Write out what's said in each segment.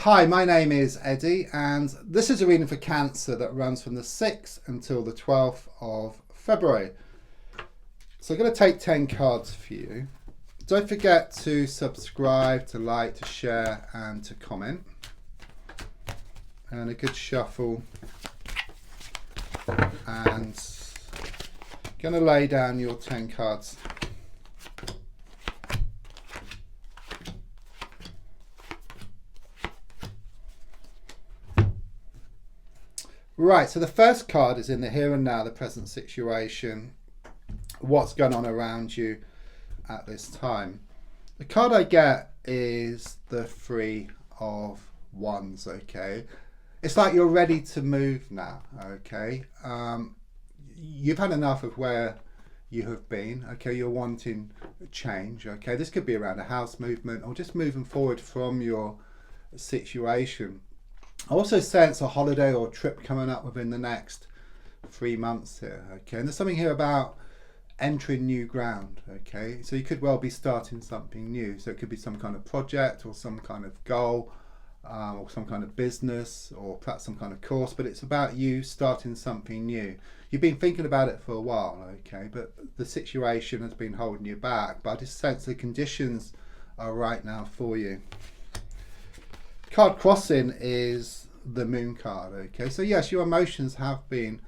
Hi, my name is Eddie, and this is a reading for Cancer that runs from the 6th until the 12th of February. So I'm going to take 10 cards for you. Don't forget to subscribe, to like, to share, and to comment. And a good shuffle. And going to lay down your 10 cards. Right, so the first card is in the here and now, the present situation, what's going on around you at this time. The card I get is the Three of Wands, okay? It's like you're ready to move now, okay? You've had enough of where you have been, okay? You're wanting change, okay? This could be around a house movement or just moving forward from your situation. I also sense a holiday or trip coming up within the next 3 months here, okay? And there's something here about entering new ground, okay? So you could well be starting something new. So it could be some kind of project or some kind of goal or some kind of business or perhaps some kind of course, but it's about you starting something new. You've been thinking about it for a while, okay? But the situation has been holding you back, but I just sense the conditions are right now for you. Card crossing is the Moon card, okay? So yes, your emotions have been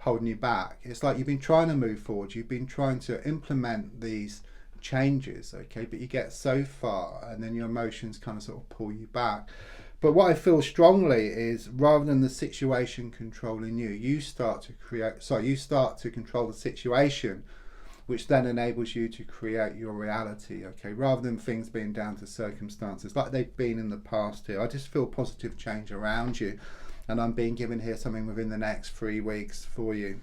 holding you back. It's like you've been trying to move forward, you've been trying to implement these changes, okay? But you get so far and then your emotions kind of sort of pull you back. But what I feel strongly is rather than the situation controlling you, you start to control the situation, which then enables you to create your reality, okay, rather than things being down to circumstances like they've been in the past here. I just feel positive change around you, and I'm being given here something within the next 3 weeks for you.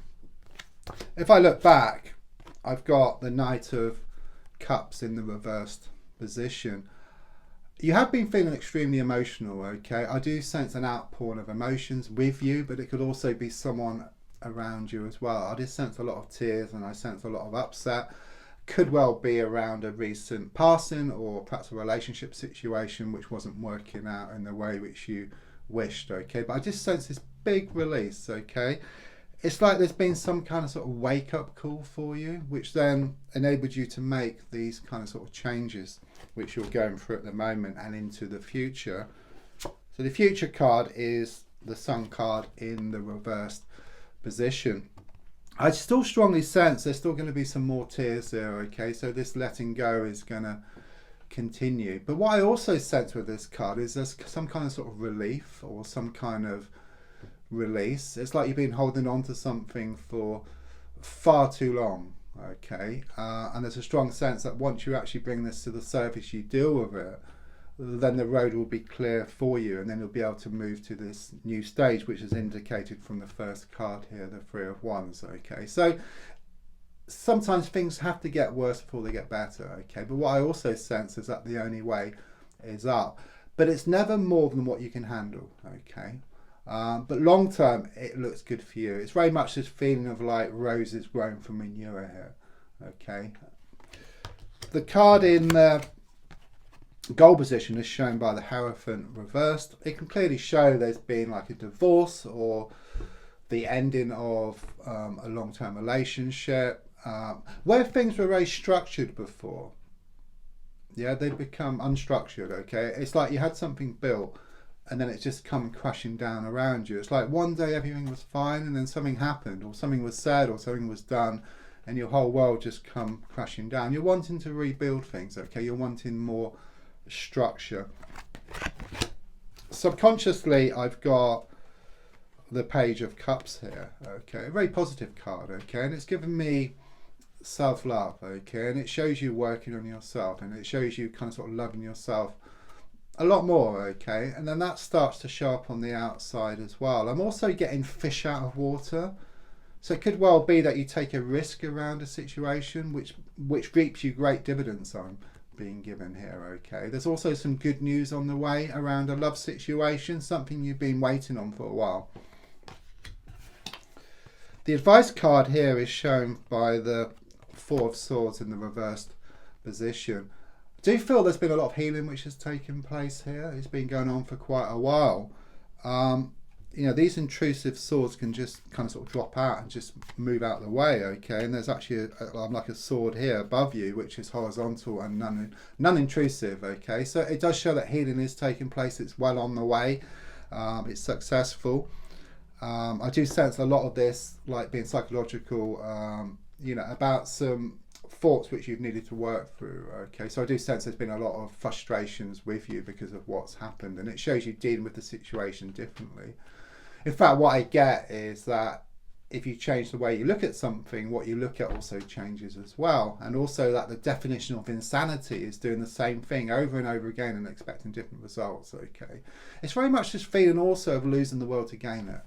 If I look back, I've got the Knight of Cups in the reversed position. You have been feeling extremely emotional, okay? I do sense an outpouring of emotions with you, but it could also be someone around you as well. I just sense a lot of tears and I sense a lot of upset. Could well be around a recent passing or perhaps a relationship situation which wasn't working out in the way which you wished, okay? But I just sense this big release, okay? It's like there's been some kind of sort of wake-up call for you, which then enabled you to make these kind of sort of changes which you're going through at the moment and into the future. So the future card is the Sun card in the reversed position. I still strongly sense there's still going to be some more tears there, okay? So this letting go is going to continue. But what I also sense with this card is there's some kind of sort of relief or some kind of release. It's like you've been holding on to something for far too long, okay? And there's a strong sense that once you actually bring this to the surface, you deal with it, then the road will be clear for you, and then you'll be able to move to this new stage, which is indicated from the first card here, the Three of Wands, okay? So sometimes things have to get worse before they get better, okay? But what I also sense is that the only way is up. But it's never more than what you can handle, okay? But long term, it looks good for you. It's very much this feeling of like roses growing from manure here, okay? The card in the goal position is shown by the Hierophant reversed. It can clearly show there's been like a divorce or the ending of a long-term relationship where things were very structured before. Yeah, they've become unstructured, okay? It's like you had something built and then it's just come crashing down around you. It's like one day everything was fine and then something happened or something was said or something was done and your whole world just come crashing down. You're wanting to rebuild things, okay? You're wanting more structure. Subconsciously, I've got the Page of Cups here, okay? A very positive card, okay? And it's given me self-love, okay? And it shows you working on yourself and it shows you kind of sort of loving yourself a lot more, okay? And then that starts to show up on the outside as well. I'm also getting fish out of water. So it could well be that you take a risk around a situation which reaps you great dividends on being given here, okay? There's also some good news on the way around a love situation, something you've been waiting on for a while. The advice card here is shown by the Four of Swords in the reversed position. Do feel there's been a lot of healing which has taken place here. It's been going on for quite a while. You know, these intrusive swords can just kind of sort of drop out and just move out of the way, okay? And there's actually like a sword here above you, which is horizontal and non-intrusive, okay? So it does show that healing is taking place. It's well on the way. It's successful. I do sense a lot of this, like being psychological, you know, about some thoughts which you've needed to work through, okay? So I do sense there's been a lot of frustrations with you because of what's happened, and it shows you dealing with the situation differently. In fact, what I get is that if you change the way you look at something, what you look at also changes as well. And also that the definition of insanity is doing the same thing over and over again and expecting different results, okay? It's very much this feeling also of losing the will to gain it.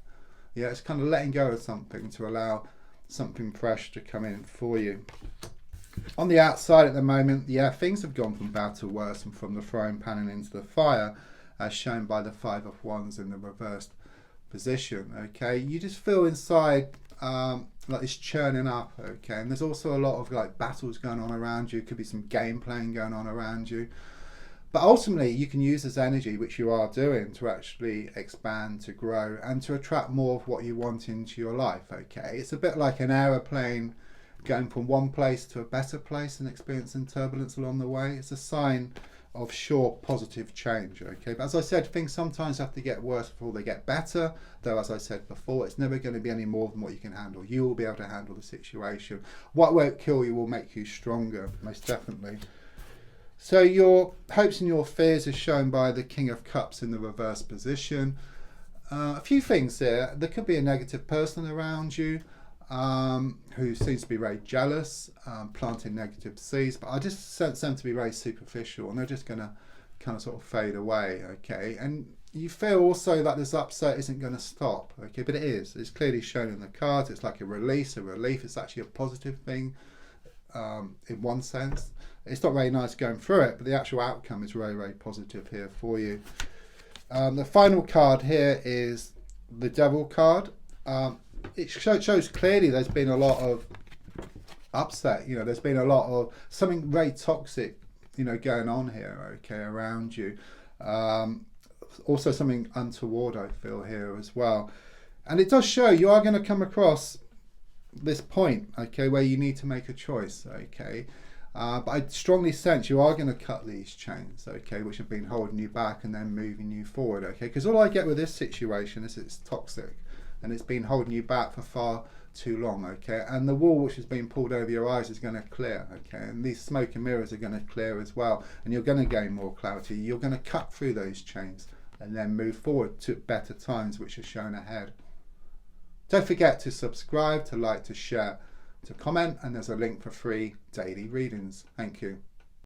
Yeah, it's kind of letting go of something to allow something fresh to come in for you. On the outside at the moment, yeah, things have gone from bad to worse and from the frying pan and into the fire, as shown by the Five of Wands in the reversed position, okay? You just feel inside like it's churning up, okay? And there's also a lot of like battles going on around you. Could be some game playing going on around you. But ultimately, you can use this energy, which you are doing, to actually expand, to grow, and to attract more of what you want into your life, okay? It's a bit like an aeroplane going from one place to a better place and experiencing turbulence along the way. It's a sign of sure positive change, okay? But as I said, things sometimes have to get worse before they get better, though as I said before, it's never going to be any more than what you can handle. You will be able to handle the situation. What won't kill you will make you stronger, most definitely. So your hopes and your fears are shown by the King of Cups in the reverse position. A few things here. There could be a negative person around you who seems to be very jealous, planting negative seeds, but I just sense them to be very superficial and they're just going to kind of sort of fade away, okay? And you feel also that this upset isn't going to stop, okay? But it is. It's clearly shown in the cards. It's like a release, a relief. It's actually a positive thing in one sense. It's not very nice going through it, but the actual outcome is very, very positive here for you. The final card here is the Devil card. It shows clearly there's been a lot of upset, you know, there's been a lot of something very toxic, you know, going on here, okay, around you. Also something untoward I feel here as well. And it does show you are going to come across this point, okay, where you need to make a choice, okay. But I strongly sense you are going to cut these chains, okay, which have been holding you back and then moving you forward, okay. Because all I get with this situation is it's toxic. And it's been holding you back for far too long, okay? And the wall which has been pulled over your eyes is going to clear, okay? And these smoke and mirrors are going to clear as well. And you're going to gain more clarity. You're going to cut through those chains and then move forward to better times which are shown ahead. Don't forget to subscribe, to like, to share, to comment, and there's a link for free daily readings. Thank you.